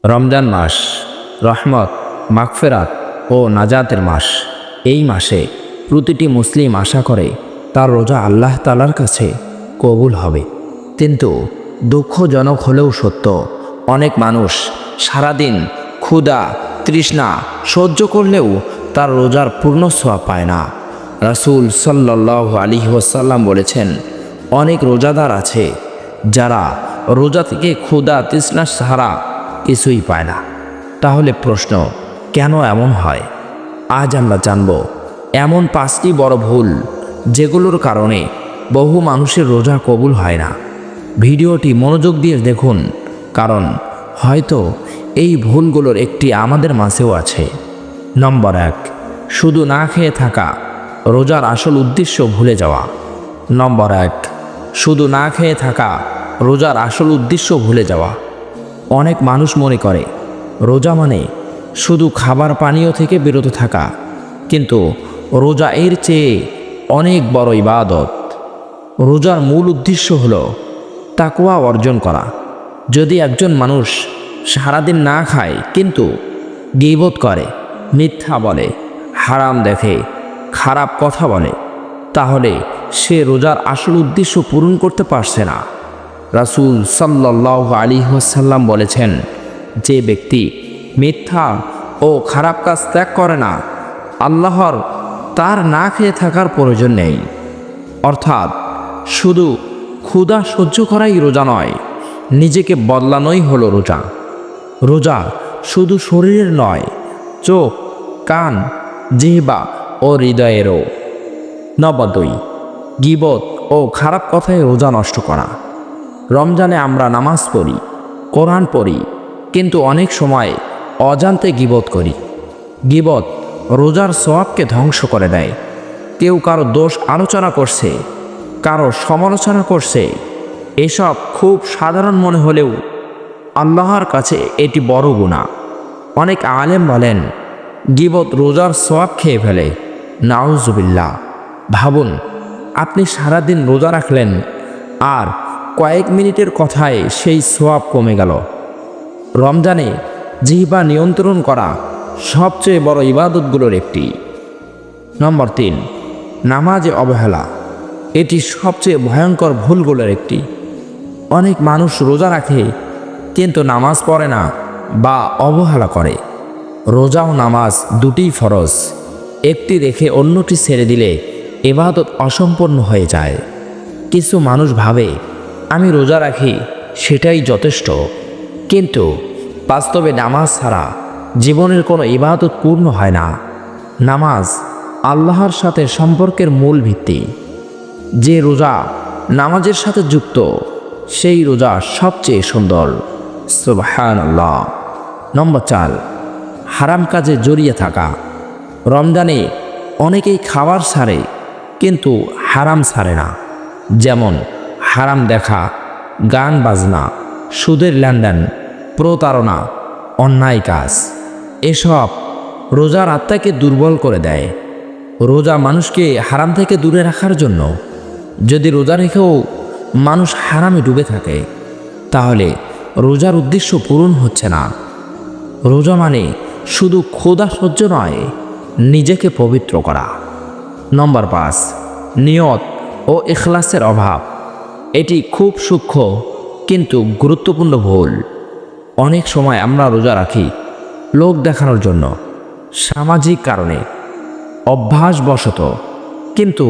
রমজান মাস রহমত, মাগফিরাত ও নাজাতের মাস। এই মাসে প্রতিটি মুসলিম আশা করে তার রোজা আল্লাহ তাআলার কাছে কবুল হবে। কিন্তু দুঃখজনক হলেও সত্য, অনেক মানুষ সারাদিন ক্ষুধা তৃষ্ণা সহ্য করলেও তার রোজার পূর্ণ সওয়াব পায় না। রাসূল সাল্লাল্লাহু আলাইহি ওয়াসাল্লাম বলেছেন, অনেক রোজাদার আছে যারা রোজা থেকে ক্ষুধা তৃষ্ণা ছাড়া কিছুই পায় না। তাহলে প্রশ্ন, কেন এমন হয়? আজ আমরা জানব এমন 5টি বড় ভুল যেগুলোর কারণে বহু মানুষের রোজা কবুল হয় না। ভিডিওটি মনোযোগ দিয়ে দেখুন, কারণ হয়তো এই ভুলগুলোর একটি আমাদের মাঝেও আছে। নম্বর 1, শুধু না খেয়ে থাকা, রোজার আসল উদ্দেশ্য ভুলে যাওয়া। নম্বর 1, শুধু না খেয়ে থাকা, রোজার আসল উদ্দেশ্য ভুলে যাওয়া। অনেক মানুষ মনে করে রোজা মানে শুধু খাবার পানীয় থেকে বিরত থাকা, কিন্তু রোজা এর চেয়ে অনেক বড় ইবাদত। রোজার মূল উদ্দেশ্য হলো তাকওয়া অর্জন করা। যদি একজন মানুষ সারাদিন না খায় কিন্তু গীবত করে, মিথ্যা বলে, হারাম দেখে, খারাপ কথা বলে, তাহলে সে রোজার আসল উদ্দেশ্য পূরণ করতে পারছে না। রাসূল সাল্লাল্লাহু আলাইহি ওয়াসাল্লাম বলেছেন, যে ব্যক্তি মিথ্যা ও খারাপ কাজ ত্যাগ করে না, আল্লাহর তার না খেয়ে থাকার প্রয়োজন নেই। অর্থাৎ শুধু ক্ষুধা সহ্য করাই রোজা নয়, নিজেকে বদলানোই হলো রোজা। রোজা শুধু শরীরের নয়, চোখ, কান, জিহ্বা ও হৃদয়েরও। নম্বর 2, গীবত ও খারাপ কথায় রোজা নষ্ট করা। রমজানে আমরা নামাজ পড়ি, কোরআন পড়ি, কিন্তু অনেক সময় অজান্তে গীবত করি। গীবত রোজার সওয়াবকে ধ্বংস করে দেয়। কেউ কারো দোষ আলোচনা করছে, কারো সমালোচনা করছে। এসব খুব সাধারণ মনে হলেও আল্লাহর কাছে এটি বড় গুনাহ। অনেক আলেম বলেন গীবত রোজার সওয়াব খেয়ে ফেলে। নাউজুবিল্লাহ। ভাবুন, আপনি সারাদিন রোজা রাখলেন আর কয়েক মিনিটের কথায় সেই সওয়াব কমে গেল। রমজানে জিহ্বা নিয়ন্ত্রণ করা সবচেয়ে বড় ইবাদতগুলোর একটি। নম্বর 3, নামাজে অবহেলা। এটি সবচেয়ে ভয়ঙ্কর ভুলগুলোর একটি। অনেক মানুষ রোজা রাখে কিন্তু নামাজ পড়ে না বা অবহেলা করে। রোজা ও নামাজ দুটিই ফরজ, একটি রেখে অন্যটি ছেড়ে দিলে ইবাদত অসম্পূর্ণ হয়ে যায়। কিছু মানুষ ভাবে আমি রোজা রাখি, সেটাই যথেষ্ট। কিন্তু বাস্তবে নামাজ ছাড়া জীবনের কোনো ইবাদত পূর্ণ হয় না। নামাজ আল্লাহর সাথে সম্পর্কের মূল ভিত্তি। যে রোজা নামাজের সাথে যুক্ত, সেই রোজা সবচেয়ে সুন্দর। সুবহানাল্লাহ। নম্বর 4, হারাম কাজে জড়িয়ে থাকা। রমজানে অনেকেই খাবার ছাড়ে কিন্তু হারাম ছাড়ে না। যেমন হারাম দেখা, গান বাজনা, সুদের লেনদেন, প্রতারণা, অন্যায় কাজ। এসব রোজার আত্মাকে দুর্বল করে দেয়। রোজা মানুষকে হারাম থেকে দূরে রাখার জন্য। যদি রোজা রেখেও মানুষ হারামে ডুবে থাকে, তাহলে রোজার উদ্দেশ্য পূরণ হচ্ছে না। রোজা মানে শুধু ক্ষুধা সহ্য নয়, নিজেকে পবিত্র করা। নম্বর 5, নিয়ত ও ইখলাসের অভাব। এটি খুব সূক্ষ্ম কিন্তু গুরুত্বপূর্ণ ভুল। অনেক সময় আমরা রোজা রাখি লোক দেখানোর জন্য, সামাজিক কারণে, অভ্যাসবশত, কিন্তু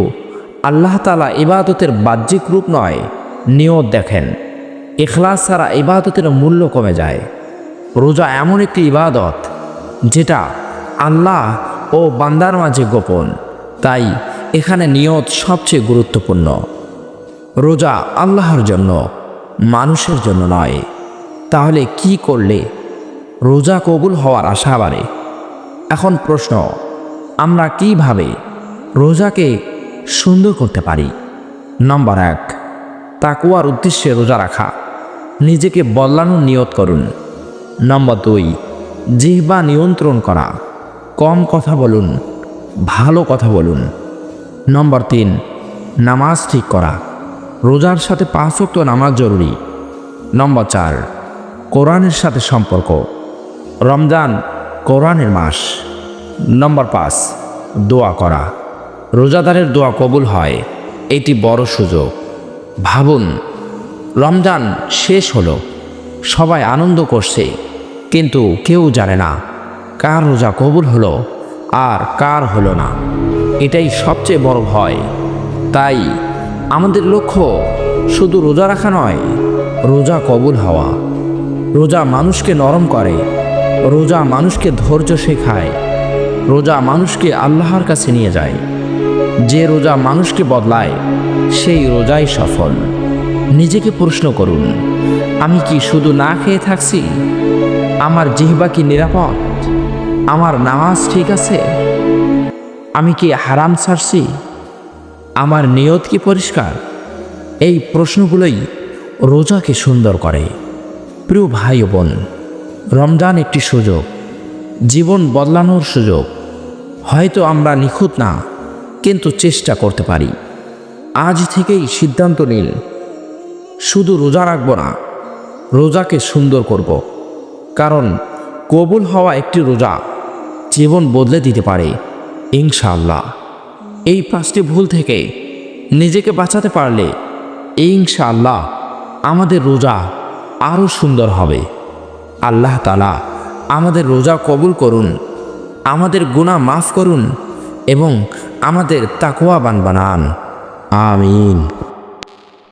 আল্লাহ তাআলা ইবাদতের বাহ্যিক রূপ নয়, নিয়ত দেখেন। ইখলাস ছাড়া ইবাদতের মূল্য কমে যায়। রোজা এমন একটি ইবাদত যেটা আল্লাহ ও বান্দার মাঝে গোপন, তাই এখানে নিয়ত সবচেয়ে গুরুত্বপূর্ণ। রোজা আল্লাহর জন্য, মানুষের জন্য নয়। তাহলে কি করলে রোজা কবুল হওয়ার আশা বাড়ে? এখন প্রশ্ন, আমরা কিভাবে রোজাকে সুন্দর করতে পারি? নম্বর 1, তাকওয়ার উদ্দেশ্যে রোজা রাখা। নিজেকে বদলানোর নিয়ত করুন। নম্বর 2, জিহ্বা নিয়ন্ত্রণ করা। কম কথা বলুন, ভালো কথা বলুন। নম্বর 3, নামাজ ঠিক করা। রোজার সাথে 5 ওয়াক্ত নামাজ জরুরি। নম্বর 4, কোরআনের সাথে সম্পর্ক। রমজান কোরআনের মাস। নম্বর 5, দোয়া করা। রোজাদারের দোয়া কবুল হয়, এটি বড় সুযোগ। ভাবুন, রমজান শেষ হলো, সবাই আনন্দ করছে, কিন্তু কেউ জানে না কার রোজা কবুল হলো আর কার হলো না। এটাই সবচেয়ে বড় ভয়। তাই আমাদের লক্ষ্য শুধু রোজা রাখা নয়, রোজা কবুল হওয়া। রোজা মানুষকে নরম করে, রোজা মানুষকে ধৈর্য শেখায়, রোজা মানুষকে আল্লাহর কাছে নিয়ে যায়। যে রোজা মানুষকে বদলায়, সেই রোজাই সফল। নিজেকে প্রশ্ন করুন, আমি কি শুধু না খেয়ে থাকছি? আমার জিহ্বা কি নিরাপদ? আমার নামাজ ঠিক আছে? আমি কি হারাম ছাড়ছি? আমার নিয়ত কি পরিষ্কার? এই প্রশ্নগুলোই রোজাকে সুন্দর করে। প্রিয় ভাই ও বোন, রমজান একটি সুযোগ, জীবন বদলানোর সুযোগ। হয়তো আমরা নিখুঁত না, কিন্তু চেষ্টা করতে পারি। আজ থেকেই সিদ্ধান্ত নিন, শুধু রোজা রাখব না, রোজাকে সুন্দর করব। কারণ কবুল হওয়া একটি রোজা জীবন বদলে দিতে পারে ইনশাআল্লাহ। এই 5টি ভুল থেকে নিজেকে বাঁচাতে পারলে ইনশাআল্লাহ আমাদের রোজা আরও সুন্দর হবে। আল্লাহ তাআলা আমাদের রোজা কবুল করুন, আমাদের গুনাহ মাফ করুন এবং আমাদের তাকওয়াবান বানান। আমিন।